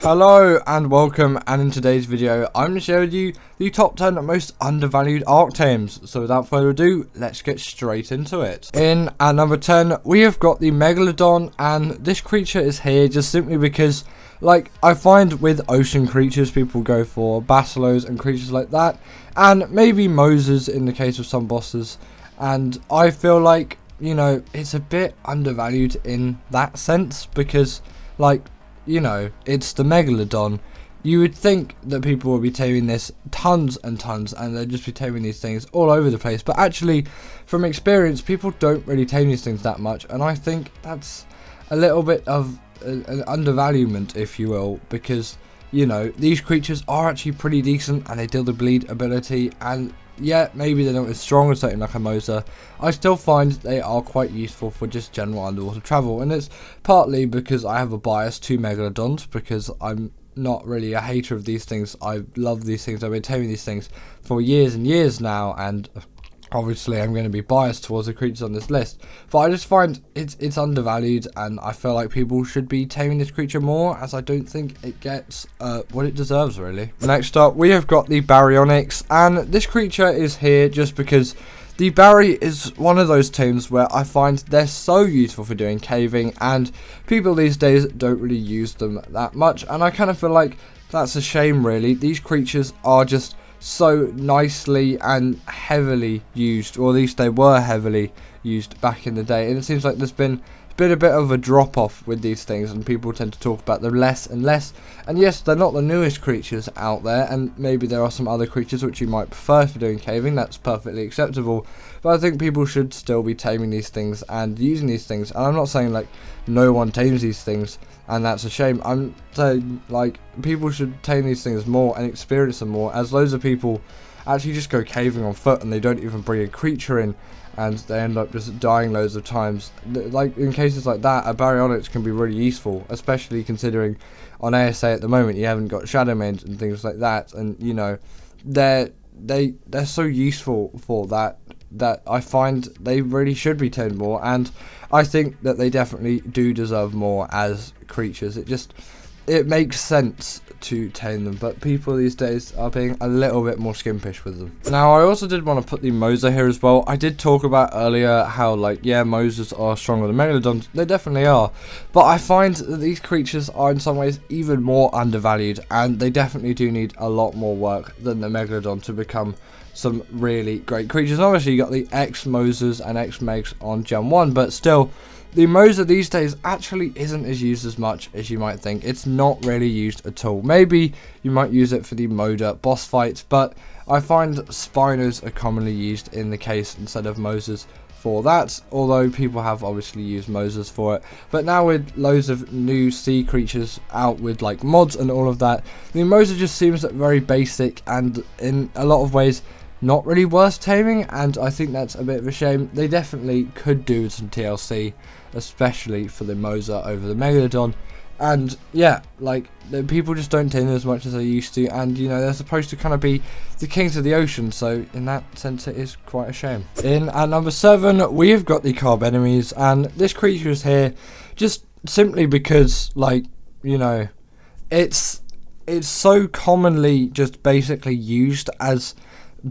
Hello and welcome, and in today's video I'm going to share with you the top 10 most undervalued Ark Tames. So without further ado, let's get straight into it. In at number 10 we have got the Megalodon, and this creature is here just simply because, like, I find with ocean creatures people go for basilos and creatures like that, and maybe Mosas in the case of some bosses, and I feel like, you know, it's a bit undervalued in that sense because, like, you know, it's the Megalodon. You would think that people would be taming this tons and tons, and they'd just be taming these things all over the place. But actually, from experience, people don't really tame these things that much, and I think that's a little bit of an undervaluement, if you will, because, you know, these creatures are actually pretty decent, and they deal the bleed ability, and yeah, maybe they're not as strong as something like a Mosa. I still find they are quite useful for just general underwater travel, and it's partly because I have a bias to Megalodons, because I'm not really a hater of these things. I love these things. I've been taming these things for years and years now, and obviously I'm going to be biased towards the creatures on this list, but I just find it's undervalued, and I feel like people should be taming this creature more, as I don't think it gets what it deserves, really. Next up we have got the Barryonics, and this creature is here just because the Barry is one of those tames where I find they're so useful for doing caving, and people these days don't really use them that much, and I kind of feel like that's a shame, really. These creatures are just so nicely and heavily used, or at least they were heavily used back in the day, and it seems like there's been a bit of a drop off with these things, and people tend to talk about them less and less. And yes, they're not the newest creatures out there, and maybe there are some other creatures which you might prefer for doing caving. That's perfectly acceptable, but I think people should still be taming these things and using these things. And I'm not saying like no one tames these things and that's a shame. I'm saying, like, people should tame these things more and experience them more, as loads of people actually just go caving on foot and they don't even bring a creature in, and they end up just dying loads of times. Like, in cases like that, a Baryonic can be really useful, especially considering on ASA at the moment you haven't got shadow mains and things like that, and, you know, they're so useful for that I find they really should be tamed more, and I think that they definitely do deserve more as creatures. It makes sense to tame them, but people these days are being a little bit more skimpish with them. Now, I also did want to put the Mosa here as well. I did talk about earlier how, like, yeah, Mosas are stronger than Megalodons. They definitely are, but I find that these creatures are in some ways even more undervalued, and they definitely do need a lot more work than the Megalodon to become some really great creatures. And obviously you got the X-Mosas and X-Megs on Gen 1, but still, the Mosa these days actually isn't as used as much as you might think. It's not really used at all. Maybe you might use it for the Moda boss fights, but I find Spinos are commonly used in the case instead of Mosas for that, although people have obviously used Mosas for it. But now with loads of new sea creatures out with like mods and all of that, the Mosa just seems very basic and in a lot of ways not really worth taming, and I think that's a bit of a shame. They definitely could do with some TLC, especially for the Mosa over the Megalodon. And yeah, like, the people just don't tame them as much as they used to, and, you know, they're supposed to kind of be the kings of the ocean, so in that sense it is quite a shame. In at number 7 we have got the Carb Enemies, and this creature is here just simply because, like, you know, it's so commonly just basically used as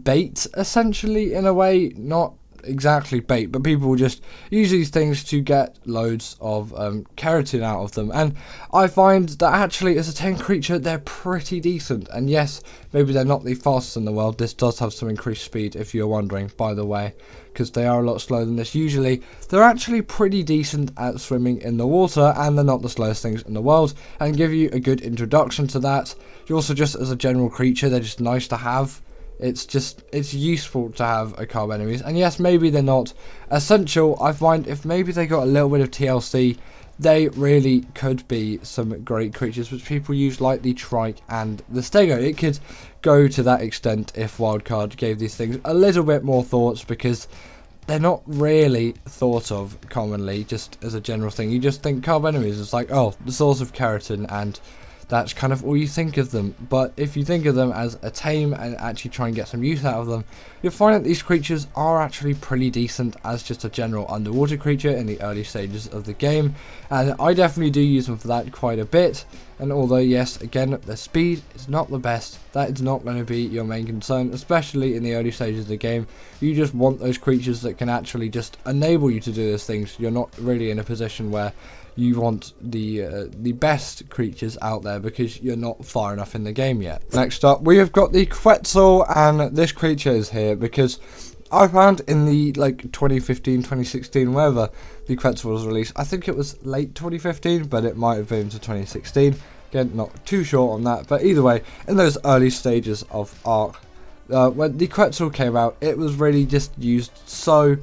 bait, essentially, in a way. Not exactly bait, but people just use these things to get loads of keratin out of them, and I find that actually as a tame creature they're pretty decent. And yes, maybe they're not the fastest in the world. This does have some increased speed, if you're wondering, by the way, because they are a lot slower than this usually. They're actually pretty decent at swimming in the water, and they're not the slowest things in the world, and give you a good introduction to that. You also, just as a general creature, they're just nice to have. It's useful to have a Carb Enemies, and yes, maybe they're not essential. I find if maybe they got a little bit of TLC, they really could be some great creatures which people use, like the Trike and the Stego. It could go to that extent if Wildcard gave these things a little bit more thoughts, because they're not really thought of commonly just as a general thing. You just think Carb Enemies is like, oh, the source of keratin, and that's kind of all you think of them. But if you think of them as a tame and actually try and get some use out of them, you'll find that these creatures are actually pretty decent as just a general underwater creature in the early stages of the game, and I definitely do use them for that quite a bit. And although yes, again, the speed is not the best, that is not going to be your main concern, especially in the early stages of the game. You just want those creatures that can actually just enable you to do those things. You're not really in a position where you want the best creatures out there because you're not far enough in the game yet. Next up, we have got the Cretzel, and this creature is here because I found in the 2015, 2016, wherever the Cretzel was released, I think it was late 2015, but it might have been to 2016. Again, not too sure on that, but either way, in those early stages of Ark, when the Cretzel came out, it was really just used so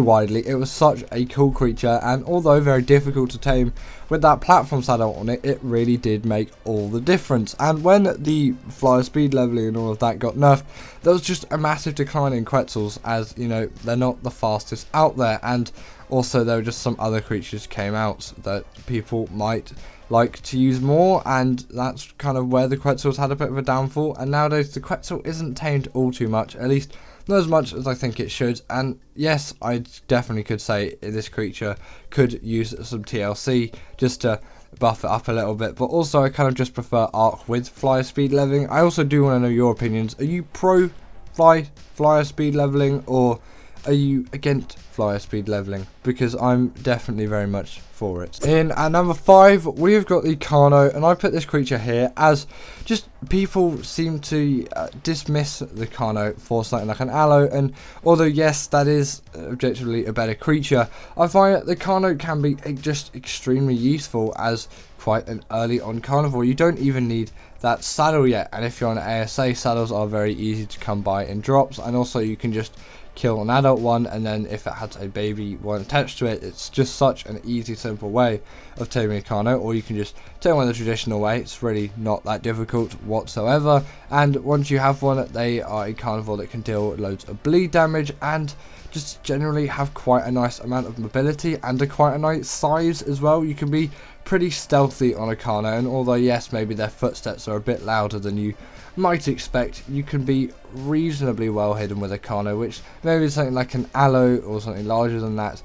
widely. It was such a cool creature, and although very difficult to tame, with that platform saddle on it, it really did make all the difference. And when the flyer speed leveling and all of that got nerfed, there was just a massive decline in Quetzels, as you know, they're not the fastest out there, and also there were just some other creatures came out that people might like to use more, and that's kind of where the Quetzels had a bit of a downfall. And nowadays the Quetzal isn't tamed all too much, at least not as much as I think it should. And yes, I definitely could say this creature could use some TLC just to buff it up a little bit, but also I kind of just prefer Ark with flyer speed leveling. I also do want to know your opinions. Are you pro flyer speed leveling, or are you against flyer speed leveling? Because I'm definitely very much for it. In at number 5, we've got the Caro, and I put this creature here as just people seem to dismiss the Caro for something like an aloe, and although yes, that is objectively a better creature, I find that the Caro can be just extremely useful as quite an early on carnivore. You don't even need that saddle yet, and if you're on ASA, saddles are very easy to come by in drops, and also you can just kill an adult one, and then if it has a baby one attached to it, it's just such an easy, simple way of taming a Caro. Or you can just tame one the traditional way. It's really not that difficult whatsoever, and once you have one, they are a carnivore that can deal loads of bleed damage and just generally have quite a nice amount of mobility and quite a nice size as well. You can be pretty stealthy on a Caro, and although yes, maybe their footsteps are a bit louder than you might expect, you can be reasonably well hidden with a Caro, which maybe something like an aloe or something larger than that,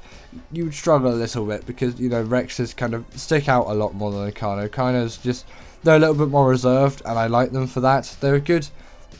you would struggle a little bit, because you know, Rexes kind of stick out a lot more than a Caro. Caros just, they're a little bit more reserved, and I like them for that. They're a good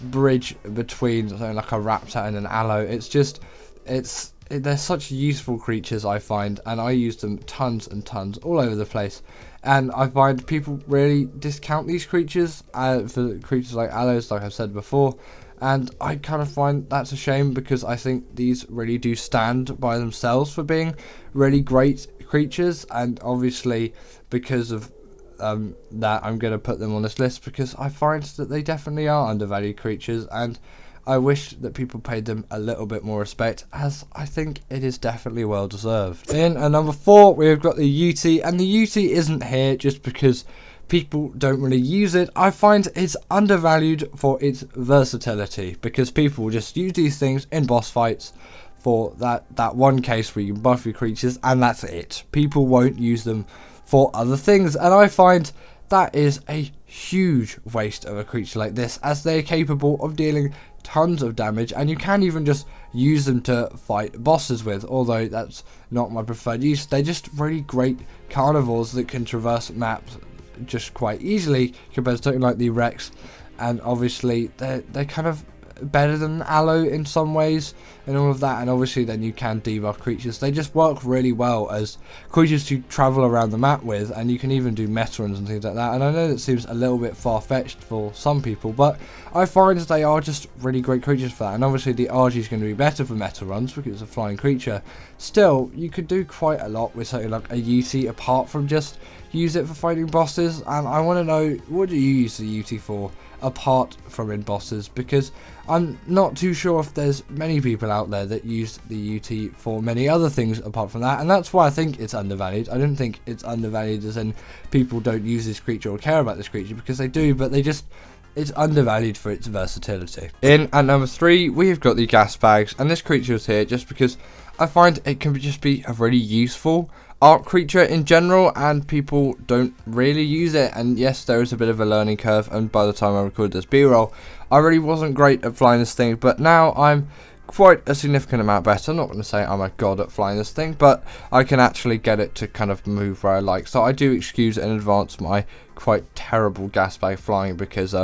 bridge between something like a raptor and an aloe. It's just, they're such useful creatures, I find, and I use them tons and tons all over the place. And I find people really discount these creatures for creatures like aloes, like I've said before, and I kind of find that's a shame, because I think these really do stand by themselves for being really great creatures. And obviously because of that, I'm going to put them on this list, because I find that they definitely are undervalued creatures, and I wish that people paid them a little bit more respect, as I think it is definitely well deserved. In at number 4, we've got the UT, and the UT isn't here just because people don't really use it. I find it's undervalued for its versatility, because people will just use these things in boss fights for that one case where you can buff your creatures, and that's it. People won't use them for other things, and I find that is a huge waste of a creature like this, as they are capable of dealing tons of damage, and you can even just use them to fight bosses with, although that's not my preferred use. They're just really great carnivores that can traverse maps just quite easily compared to something like the Rex, and obviously they're kind of better than aloe in some ways and all of that, and obviously then you can debuff creatures. They just work really well as creatures to travel around the map with, and you can even do meta runs and things like that. And I know that seems a little bit far-fetched for some people, but I find they are just really great creatures for that. And obviously the RG is going to be better for meta runs because it's a flying creature. Still, you could do quite a lot with something like a UT apart from just use it for fighting bosses. And I want to know, what do you use the UT for apart from in bosses? Because I'm not too sure if there's many people out there that use the UT for many other things apart from that, and that's why I think it's undervalued. I don't think it's undervalued as in people don't use this creature or care about this creature, because they do, but it's undervalued for its versatility. In at number 3, we've got the Gasbags, and this creature is here just because I find it can just be a really useful Ark creature in general, and people don't really use it. And yes, there is a bit of a learning curve, and by the time I recorded this b-roll, I really wasn't great at flying this thing, but now I'm quite a significant amount better. I'm not going to say I'm a god at flying this thing, but I can actually get it to kind of move where I like. So I do excuse in advance my quite terrible Gasbag flying, because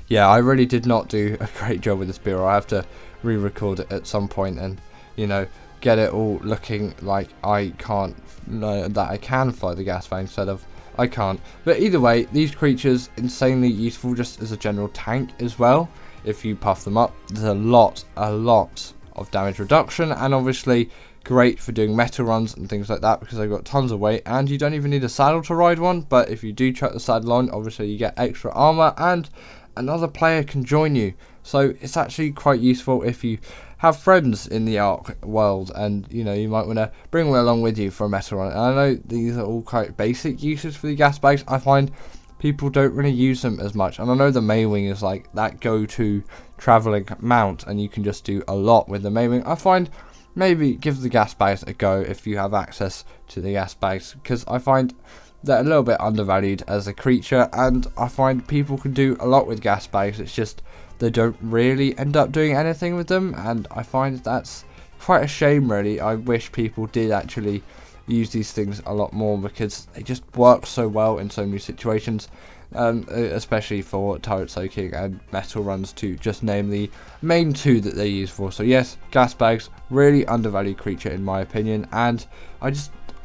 yeah, I really did not do a great job with this b-roll. I have to re-record it at some point and, you know, get it all looking like I can't, that I can fly the Gasbag instead of I can't. But either way, these creatures insanely useful just as a general tank as well. If you puff them up, there's a lot of damage reduction, and obviously great for doing meta runs and things like that, because they've got tons of weight, and you don't even need a saddle to ride one. But if you do chuck the saddle on, obviously you get extra armor and another player can join you. So it's actually quite useful if you have friends in the Ark world, and you know, you might want to bring them along with you for a meta run. And I know these are all quite basic uses for the Gasbags. I find people don't really use them as much, and I know the Maywing is like that go-to traveling mount, and you can just do a lot with the Maywing. I find maybe give the Gasbags a go if you have access to the Gasbags, because I find they're a little bit undervalued as a creature, and I find people can do a lot with Gasbags. It's just they don't really end up doing anything with them, and I find that's quite a shame, really. I wish people did actually use these things a lot more, because they just work so well in so many situations, especially for turret soaking and metal runs, to just name the main two that they use for. So yes, Gasbags, really undervalued creature in my opinion, and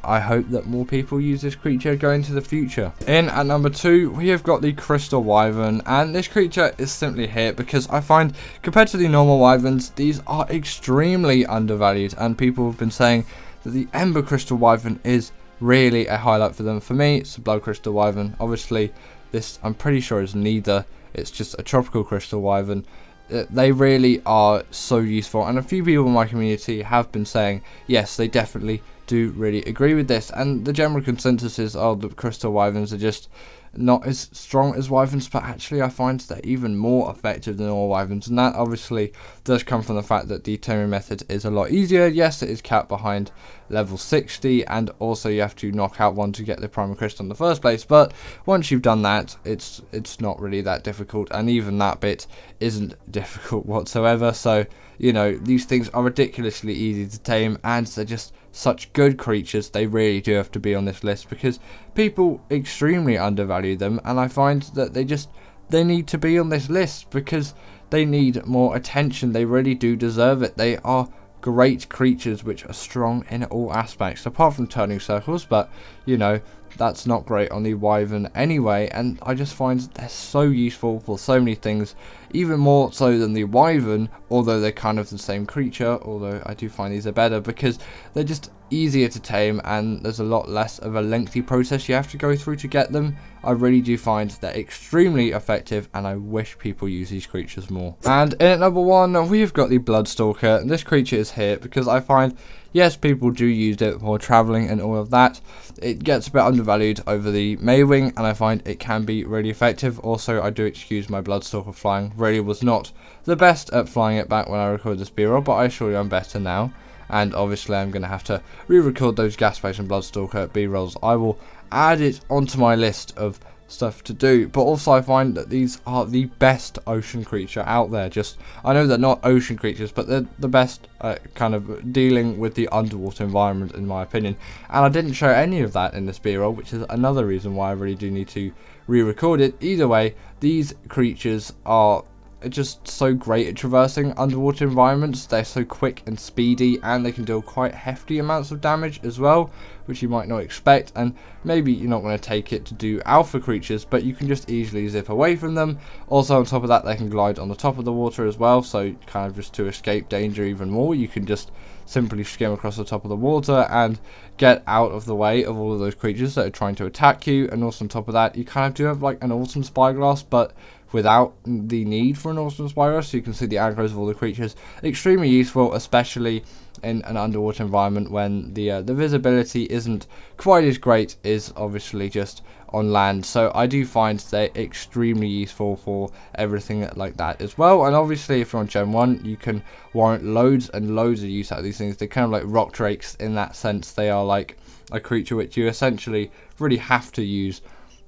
I hope that more people use this creature going into the future. In at number 2, we have got the Crystal Wyvern, and this creature is simply here because I find, compared to the normal Wyverns, these are extremely undervalued, and people have been saying that the Ember Crystal Wyvern is really a highlight for them. For me, it's a Blood Crystal Wyvern. Obviously, this I'm pretty sure is neither. It's just a Tropical Crystal Wyvern. They really are so useful, and a few people in my community have been saying yes, they definitely do really agree with this, and the general consensus is, oh, the Crystal Wyverns are just not as strong as Wyverns, but actually I find they're even more effective than all Wyverns, and that obviously does come from the fact that the taming method is a lot easier. Yes, it is capped behind level 60, and also you have to knock out one to get the Primal Crystal in the first place, but once you've done that, it's not really that difficult, and even that bit isn't difficult whatsoever. So, you know, these things are ridiculously easy to tame, and they're just such good creatures. They really do have to be on this list, because people extremely undervalue them, and I find that they need to be on this list because they need more attention. They really do deserve it. They are great creatures which are strong in all aspects, apart from turning circles, but you know, that's not great on the Wyvern anyway, and I just find they're so useful for so many things, even more so than the Wyvern, although they're kind of the same creature, although I do find these are better because they're just easier to tame, and there's a lot less of a lengthy process you have to go through to get them. I really do find they're extremely effective, and I wish people use these creatures more. And in at number 1, we've got the Bloodstalker, and this creature is here because I find, yes, people do use it for traveling and all of that. It gets a bit undervalued over the Maywing, and I find it can be really effective. Also, I do excuse my Bloodstalker flying. Really was not the best at flying it back when I recorded this b-roll, but I assure you I'm better now. And obviously I'm going to have to re-record those Gasbags and Bloodstalker b-rolls. I will add it onto my list of stuff to do, but also I find that these are the best ocean creature out there. Just, I know they're not ocean creatures, but they're the best kind of dealing with the underwater environment, in my opinion, and I didn't show any of that in this b-roll, which is another reason why I really do need to re-record it. Either way, these creatures are just so great at traversing underwater environments. They're so quick and speedy, and they can deal quite hefty amounts of damage as well, which you might not expect. And maybe you're not going to take it to do alpha creatures, but you can just easily zip away from them. Also, on top of that, they can glide on the top of the water as well, so kind of just to escape danger even more, you can just simply skim across the top of the water and get out of the way of all of those creatures that are trying to attack you. And also on top of that, you kind of do have like an awesome spyglass, but without the need for an awesome spyglass, so you can see the aggros of all the creatures. Extremely useful, especially in an underwater environment when the visibility isn't quite as great as obviously just on land. So I do find they're extremely useful for everything like that as well. And obviously if you're on Gen 1, you can warrant loads and loads of use out of these things. They're kind of like rock drakes in that sense. They are like a creature which you essentially really have to use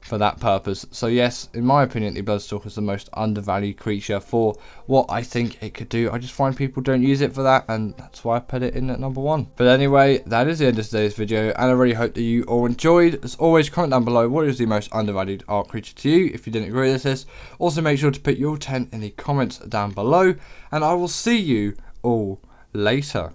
for that purpose. So yes, in my opinion, the Bloodstalker is the most undervalued creature for what I think it could do. I just find people don't use it for that, and that's why I put it in at number 1. But anyway, that is the end of today's video, and I really hope that you all enjoyed. As always, comment down below what is the most undervalued Ark creature to you if you didn't agree with this. Also make sure to put your 10 in the comments down below, and I will see you all later.